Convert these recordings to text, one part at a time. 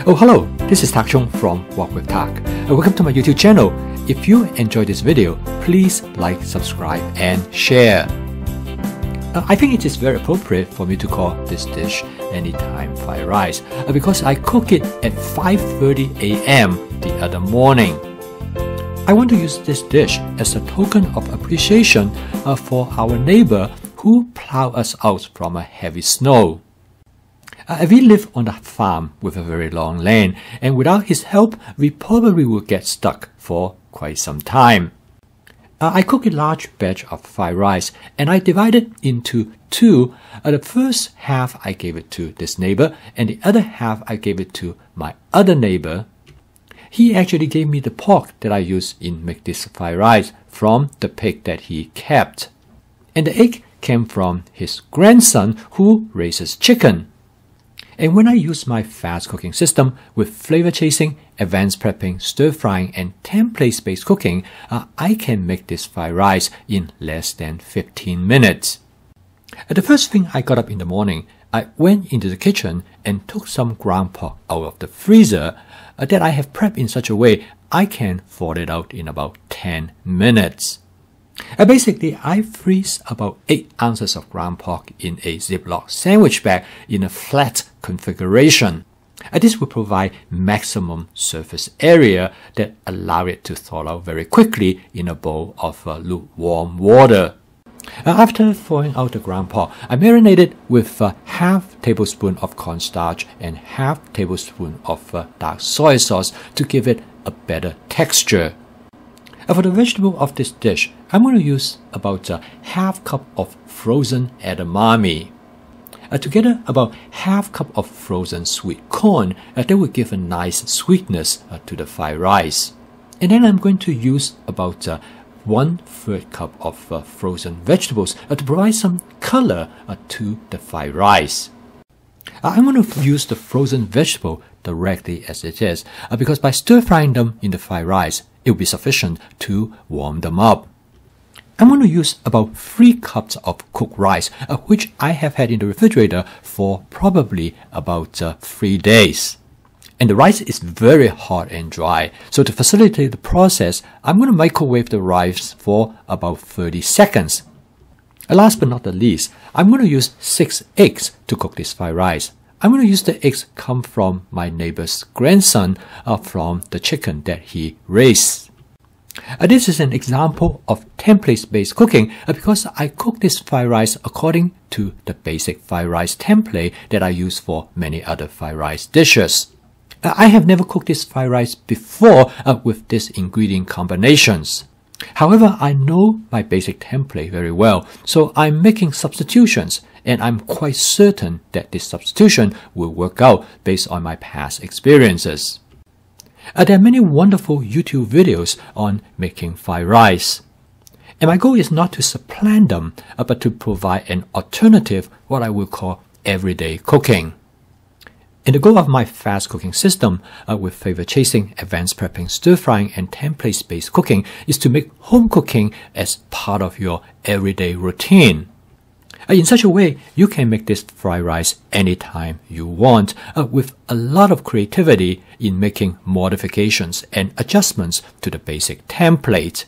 Oh hello, this is Tak Chung from Walk with Tak. Welcome to my YouTube channel. If you enjoyed this video, please like, subscribe and share. I think it is very appropriate for me to call this dish anytime fried rice because I cook it at 5:30 a.m. the other morning. I want to use this dish as a token of appreciation for our neighbor who plowed us out from a heavy snow. We live on a farm with a very long land, and without his help, we probably would get stuck for quite some time. I cook a large batch of fried rice, and I divide it into two. The first half I gave it to this neighbor, and the other half I gave it to my other neighbor. He actually gave me the pork that I use in make this fried rice from the pig that he kept. And the egg came from his grandson who raises chicken. And when I use my fast cooking system with flavor chasing, advanced prepping, stir frying, and template-based cooking, I can make this fried rice in less than 15 minutes. The first thing I got up in the morning, I went into the kitchen and took some ground pork out of the freezer that I have prepped in such a way I can thaw it out in about 10 minutes. Basically, I freeze about 8 ounces of ground pork in a Ziploc sandwich bag in a flat configuration. This will provide maximum surface area that allow it to thaw out very quickly in a bowl of lukewarm water. After thawing out the ground pork, I marinate it with half tablespoon of cornstarch and half tablespoon of dark soy sauce to give it a better texture. For the vegetable of this dish, I'm going to use about a half cup of frozen edamame. Together, about half cup of frozen sweet corn that will give a nice sweetness to the fried rice. And then I'm going to use about 1/3 cup of frozen vegetables to provide some color to the fried rice. I'm going to use the frozen vegetable directly as it is because by stir frying them in the fried rice, it will be sufficient to warm them up. I'm going to use about 3 cups of cooked rice, which I have had in the refrigerator for probably about 3 days. And the rice is very hot and dry, so to facilitate the process, I'm going to microwave the rice for about 30 seconds. Last but not the least, I'm going to use 6 eggs to cook this fried rice. I'm going to use the eggs come from my neighbor's grandson from the chicken that he raised. This is an example of template-based cooking because I cook this fried rice according to the basic fried rice template that I use for many other fried rice dishes. I have never cooked this fried rice before with these ingredient combinations. However, I know my basic template very well, so I'm making substitutions, and I'm quite certain that this substitution will work out based on my past experiences. There are many wonderful YouTube videos on making fried rice. And my goal is not to supplant them, but to provide an alternative, what I will call everyday cooking. And the goal of my fast cooking system with flavor chasing, advanced prepping, stir frying, and template-based cooking is to make home cooking as part of your everyday routine. In such a way, you can make this fried rice anytime you want with a lot of creativity in making modifications and adjustments to the basic template.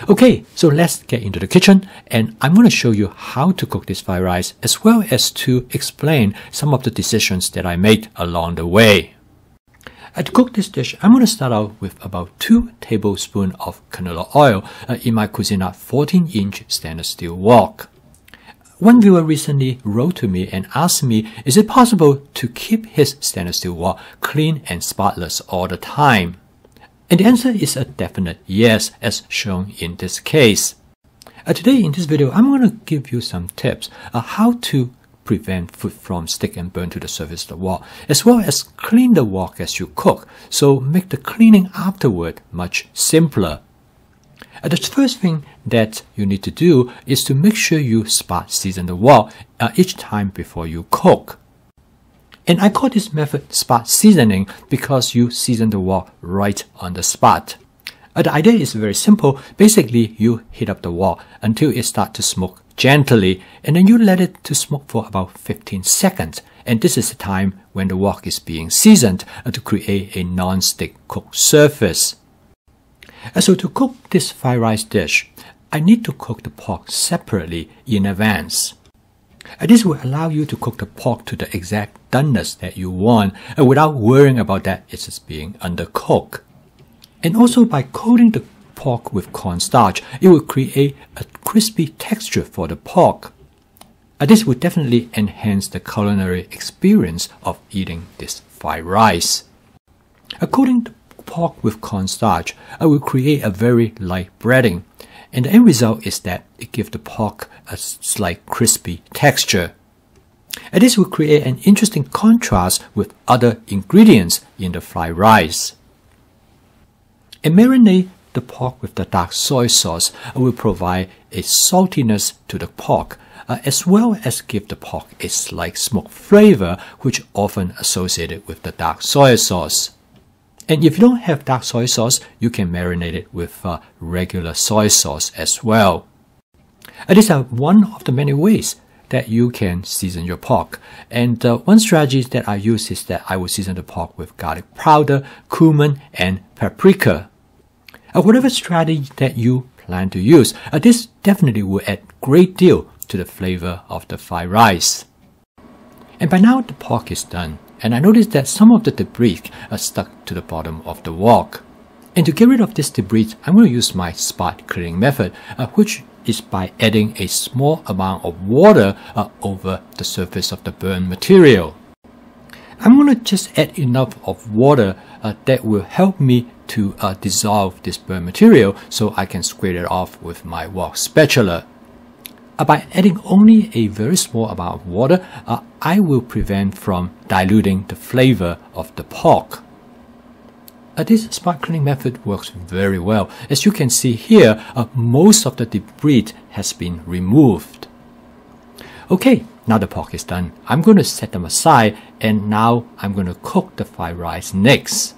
Okay, so let's get into the kitchen, and I'm going to show you how to cook this fried rice as well as to explain some of the decisions that I made along the way. To cook this dish, I'm going to start out with about 2 tablespoons of canola oil in my Cuisinart 14-inch stainless steel wok. One viewer recently wrote to me and asked me, is it possible to keep his stainless steel wok clean and spotless all the time? And the answer is a definite yes, as shown in this case. Today in this video, I'm going to give you some tips on how to prevent food from stick and burn to the surface of the wok, as well as clean the wok as you cook, so make the cleaning afterward much simpler. The first thing that you need to do is to make sure you spot season the wok each time before you cook. And I call this method spot seasoning because you season the wok right on the spot. The idea is very simple. Basically, you heat up the wok until it starts to smoke gently, and then you let it to smoke for about 15 seconds. and this is the time when the wok is being seasoned to create a non-stick cooked surface. So to cook this fried rice dish, I need to cook the pork separately in advance. This will allow you to cook the pork to the exact doneness that you want without worrying about that it's just being undercooked. And also by coating the pork with cornstarch, it will create a crispy texture for the pork. This will definitely enhance the culinary experience of eating this fried rice. Coating the pork with cornstarch will create a very light breading, and the end result is that it gives the pork a slight crispy texture. And this will create an interesting contrast with other ingredients in the fried rice. And marinate the pork with the dark soy sauce will provide a saltiness to the pork, as well as give the pork a slight smoke flavor, which often associated with the dark soy sauce. And if you don't have dark soy sauce, you can marinate it with regular soy sauce as well. These are one of the many ways that you can season your pork. And one strategy that I use is that I will season the pork with garlic powder, cumin, and paprika. Whatever strategy that you plan to use, this definitely will add a great deal to the flavor of the fried rice. And by now the pork is done, and I noticed that some of the debris are stuck to the bottom of the wok. And to get rid of this debris, I'm going to use my spot cleaning method, which is by adding a small amount of water over the surface of the burnt material. I'm going to just add enough of water that will help me to dissolve this burnt material so I can scrape it off with my wok spatula. By adding only a very small amount of water, I will prevent from diluting the flavor of the pork. This spot cleaning method works very well. As you can see here, most of the debris has been removed. Okay, now the pork is done. I'm going to set them aside, and now I'm going to cook the fried rice next.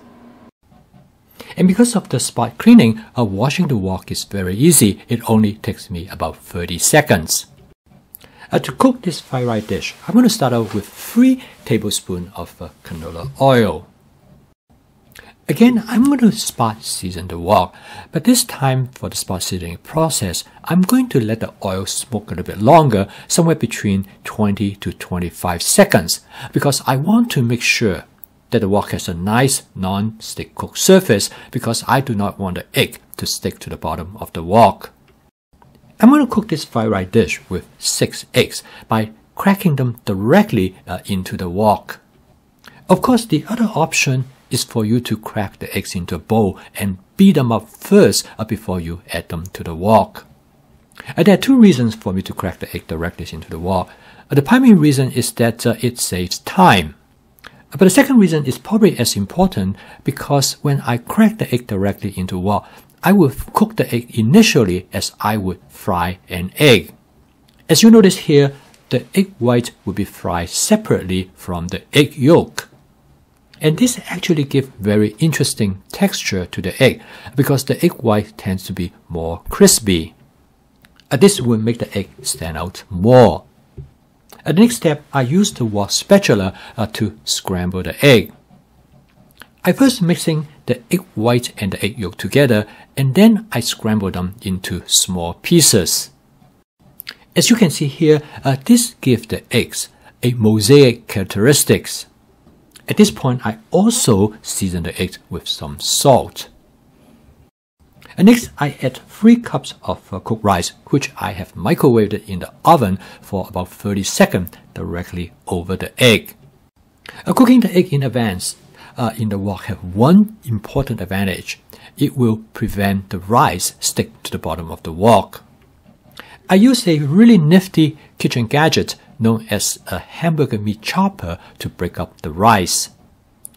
And because of the spot cleaning, washing the wok is very easy. It only takes me about 30 seconds. To cook this fried rice dish, I'm going to start out with 3 tablespoons of canola oil. Again, I'm going to spot season the wok, but this time for the spot seasoning process, I'm going to let the oil smoke a little bit longer, somewhere between 20 to 25 seconds, because I want to make sure that the wok has a nice non-stick cooked surface, because I do not want the egg to stick to the bottom of the wok. I'm going to cook this fried rice dish with 6 eggs by cracking them directly into the wok. Of course, the other option is for you to crack the eggs into a bowl and beat them up first before you add them to the wok. There are 2 reasons for me to crack the egg directly into the wok. The primary reason is that it saves time. But the second reason is probably as important, because when I crack the egg directly into wok, I will cook the egg initially as I would fry an egg. As you notice here, the egg white will be fried separately from the egg yolk. And this actually gives very interesting texture to the egg, because the egg white tends to be more crispy. This will make the egg stand out more. The next step, I use the wok spatula to scramble the egg. I first mixing the egg white and the egg yolk together, and then I scramble them into small pieces. As you can see here, this gives the eggs a mosaic characteristics. At this point, I also season the eggs with some salt. And next, I add 3 cups of cooked rice, which I have microwaved in the oven for about 30 seconds directly over the egg. Cooking the egg in advance in the wok have one important advantage. It will prevent the rice stick to the bottom of the wok. I use a really nifty kitchen gadget known as a hamburger meat chopper to break up the rice.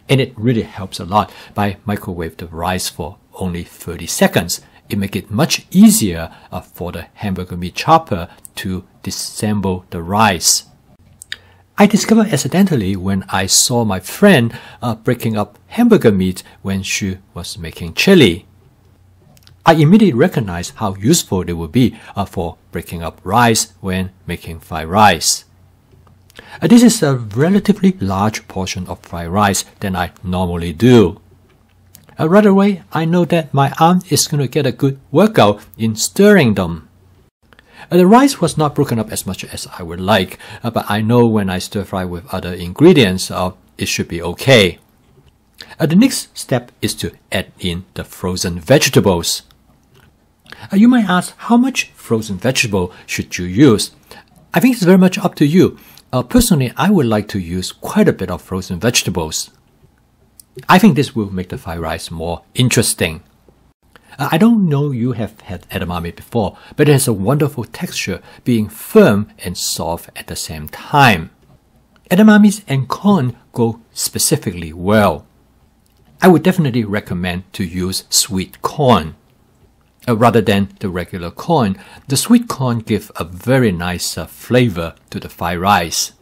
And it really helps a lot by microwave the rice for only 30 seconds. It makes it much easier for the hamburger meat chopper to disassemble the rice. I discovered accidentally when I saw my friend breaking up hamburger meat when she was making chili. I immediately recognized how useful it would be for breaking up rice when making fried rice. This is a relatively large portion of fried rice than I normally do. Right away, I know that my arm is going to get a good workout in stirring them. The rice was not broken up as much as I would like, but I know when I stir fry with other ingredients, it should be okay. The next step is to add in the frozen vegetables. You might ask, how much frozen vegetable should you use? I think it's very much up to you. Personally, I would like to use quite a bit of frozen vegetables. I think this will make the fried rice more interesting. I don't know you have had edamame before, but it has a wonderful texture, being firm and soft at the same time. Edamames and corn go specifically well. I would definitely recommend to use sweet corn. Rather than the regular corn, the sweet corn gives a very nice flavor to the fried rice.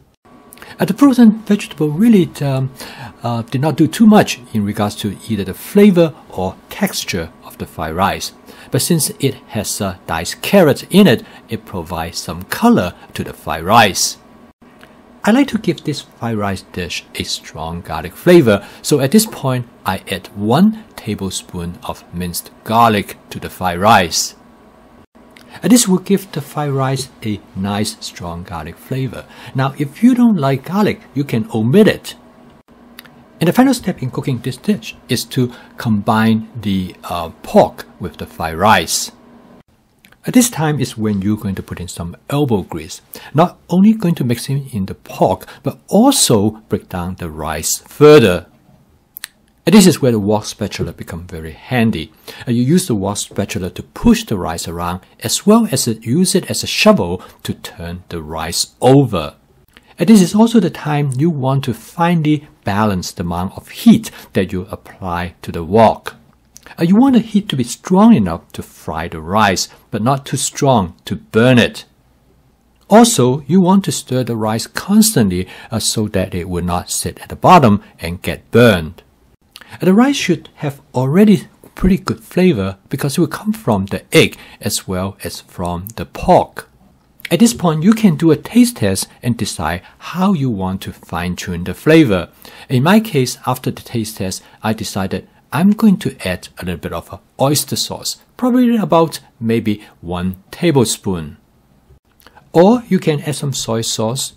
The frozen vegetable really did not do too much in regards to either the flavor or texture of the fried rice. But since it has diced carrots in it, it provides some color to the fried rice. I like to give this fried rice dish a strong garlic flavor, so at this point I add 1 tablespoon of minced garlic to the fried rice. This will give the fried rice a nice strong garlic flavor. Now if you don't like garlic, you can omit it. And the final step in cooking this dish is to combine the pork with the fried rice. At this time is when you're going to put in some elbow grease. Not only going to mix in the pork, but also break down the rice further. And this is where the wok spatula becomes very handy. You use the wok spatula to push the rice around, as well as use it as a shovel to turn the rice over. And this is also the time you want to finely balance the amount of heat that you apply to the wok. You want the heat to be strong enough to fry the rice, but not too strong to burn it. Also, you want to stir the rice constantly so that it will not sit at the bottom and get burned. The rice should have already pretty good flavor because it will come from the egg as well as from the pork. At this point, you can do a taste test and decide how you want to fine-tune the flavor. In my case, after the taste test, I decided I'm going to add a little bit of oyster sauce, probably about maybe 1 tablespoon. Or you can add some soy sauce.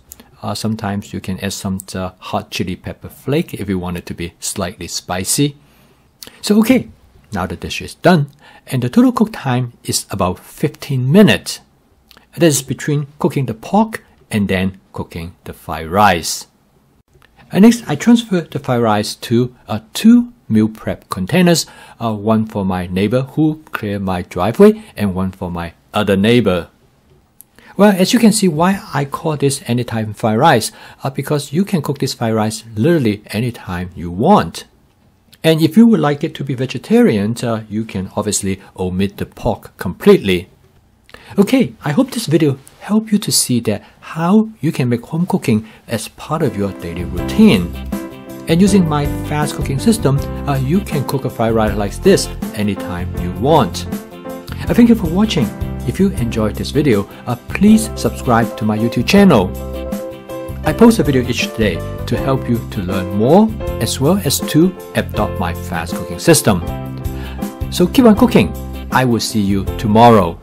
Sometimes you can add some hot chili pepper flake if you want it to be slightly spicy. So okay, now the dish is done, and the total cook time is about 15 minutes. That is between cooking the pork and then cooking the fried rice. And next, I transfer the fried rice to 2 meal prep containers, one for my neighbor who cleared my driveway and one for my other neighbor. Well, as you can see, why I call this anytime fried rice, because you can cook this fried rice literally anytime you want. And if you would like it to be vegetarian, you can obviously omit the pork completely. Okay, I hope this video helped you to see that how you can make home cooking as part of your daily routine. And using my fast cooking system, you can cook a fried rice like this anytime you want. Thank you for watching. If you enjoyed this video, please subscribe to my YouTube channel. I post a video each day to help you to learn more as well as to adopt my fast cooking system. So keep on cooking. I will see you tomorrow.